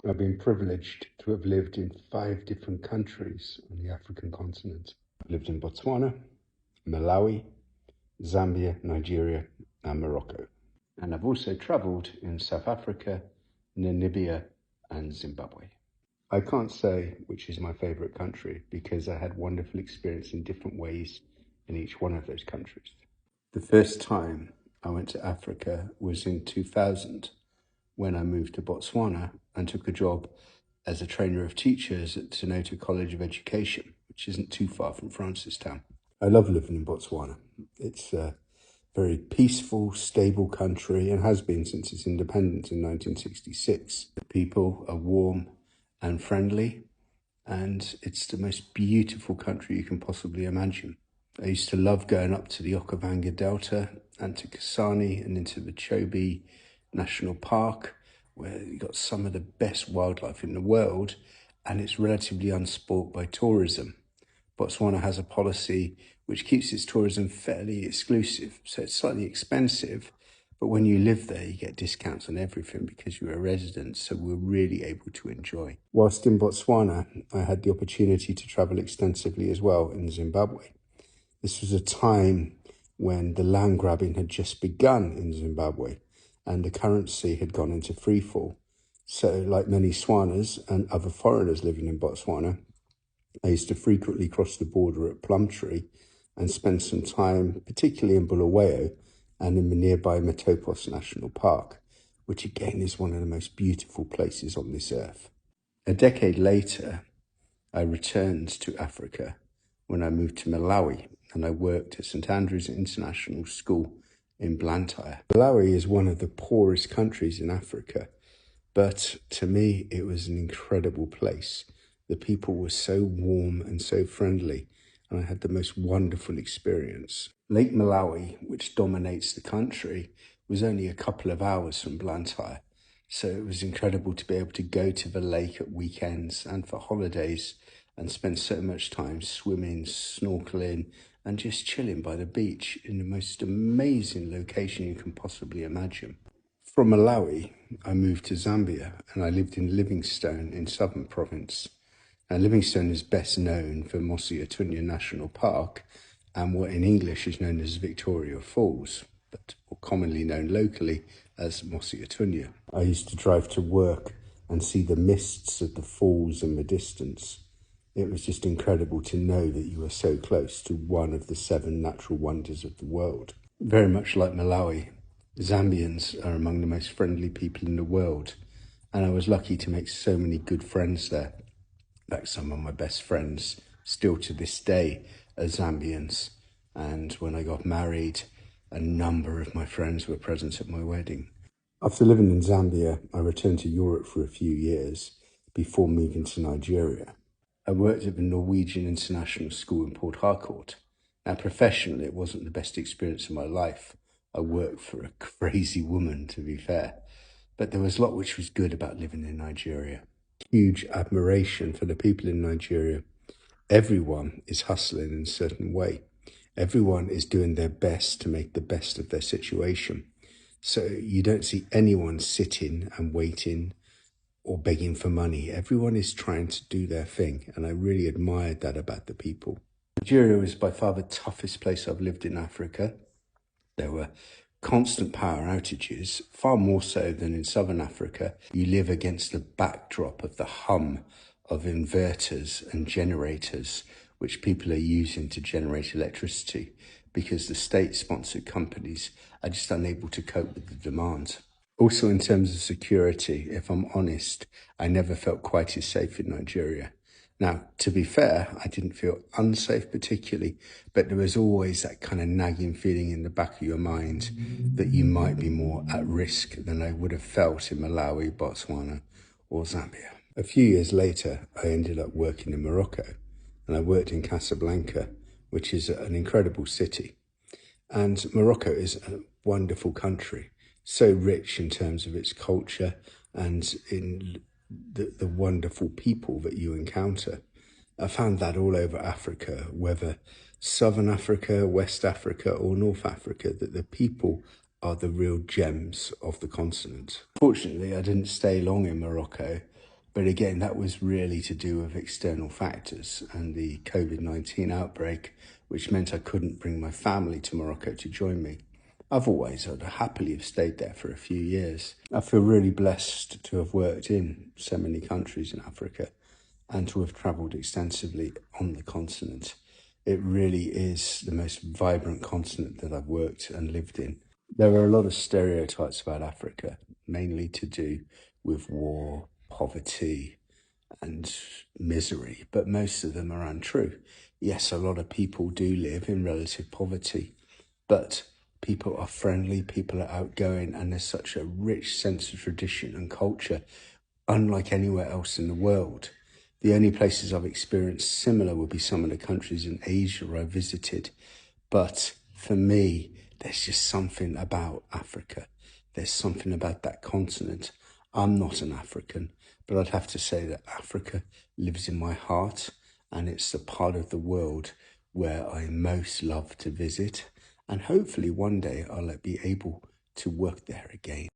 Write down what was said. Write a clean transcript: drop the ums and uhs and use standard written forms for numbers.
I've been privileged to have lived in 5 different countries on the African continent. I've lived in Botswana, Malawi, Zambia, Nigeria, and Morocco. And I've also travelled in South Africa, Namibia, and Zimbabwe. I can't say which is my favourite country because I had wonderful experience in different ways in each one of those countries. The first time I went to Africa was in 2000 when I moved to Botswana and took a job as a trainer of teachers at Tenoto College of Education, which isn't too far from Francistown. I love living in Botswana. It's a very peaceful, stable country and has been since its independence in 1966. The people are warm and friendly, and it's the most beautiful country you can possibly imagine. I used to love going up to the Okavango Delta and to Kasane and into the Chobe National Park, where you got some of the best wildlife in the world, and it's relatively unspoilt by tourism. Botswana has a policy which keeps its tourism fairly exclusive, so it's slightly expensive, but when you live there, you get discounts on everything because you're a resident, so we're really able to enjoy. Whilst in Botswana, I had the opportunity to travel extensively as well in Zimbabwe. This was a time when the land grabbing had just begun in Zimbabwe and the currency had gone into freefall. So like many Swanas and other foreigners living in Botswana, I used to frequently cross the border at Plumtree and spend some time, particularly in Bulawayo and in the nearby Matopos National Park, which again is one of the most beautiful places on this earth. A decade later, I returned to Africa when I moved to Malawi and I worked at St Andrew's International School in Blantyre. Malawi is one of the poorest countries in Africa, but to me, it was an incredible place. The people were so warm and so friendly, and I had the most wonderful experience. Lake Malawi, which dominates the country, was only a couple of hours from Blantyre, so it was incredible to be able to go to the lake at weekends and for holidays and spend so much time swimming, snorkeling, and just chilling by the beach in the most amazing location you can possibly imagine. From Malawi, I moved to Zambia and I lived in Livingstone in Southern Province. Now, Livingstone is best known for Mosi-oa-Tunya National Park and what in English is known as Victoria Falls, but more commonly known locally as Mosi-oa-Tunya. I used to drive to work and see the mists of the falls in the distance. It was just incredible to know that you were so close to one of the 7 natural wonders of the world. Very much like Malawi, Zambians are among the most friendly people in the world, and I was lucky to make so many good friends there. In fact, some of my best friends still to this day are Zambians, and when I got married, a number of my friends were present at my wedding. After living in Zambia, I returned to Europe for a few years before moving to Nigeria. I worked at the Norwegian International School in Port Harcourt. Now, professionally, it wasn't the best experience of my life. I worked for a crazy woman, to be fair. But there was a lot which was good about living in Nigeria. Huge admiration for the people in Nigeria. Everyone is hustling in a certain way. Everyone is doing their best to make the best of their situation. So you don't see anyone sitting and waiting or begging for money. Everyone is trying to do their thing, and I really admired that about the people. Nigeria was by far the toughest place I've lived in Africa. There were constant power outages, far more so than in southern Africa. You live against the backdrop of the hum of inverters and generators, which people are using to generate electricity because the state-sponsored companies are just unable to cope with the demand. Also, in terms of security, if I'm honest, I never felt quite as safe in Nigeria. Now, to be fair, I didn't feel unsafe particularly, but there was always that kind of nagging feeling in the back of your mind that you might be more at risk than I would have felt in Malawi, Botswana, or Zambia. A few years later, I ended up working in Morocco, and I worked in Casablanca, which is an incredible city. And Morocco is a wonderful country, so rich in terms of its culture and in the wonderful people that you encounter. I found that all over Africa, whether Southern Africa, West Africa or North Africa, that the people are the real gems of the continent. Fortunately, I didn't stay long in Morocco But again, that was really to do with external factors and the COVID-19 outbreak, which meant I couldn't bring my family to Morocco to join me. Otherwise, I'd happily have stayed there for a few years. I feel really blessed to have worked in so many countries in Africa and to have travelled extensively on the continent. It really is the most vibrant continent that I've worked and lived in. There are a lot of stereotypes about Africa, mainly to do with war, poverty, and misery, but most of them are untrue. Yes, a lot of people do live in relative poverty, but people are friendly, people are outgoing, and there's such a rich sense of tradition and culture, unlike anywhere else in the world. The only places I've experienced similar would be some of the countries in Asia I visited. But for me, there's just something about Africa. There's something about that continent. I'm not an African, but I'd have to say that Africa lives in my heart, and it's the part of the world where I most love to visit. And hopefully one day I'll be able to work there again.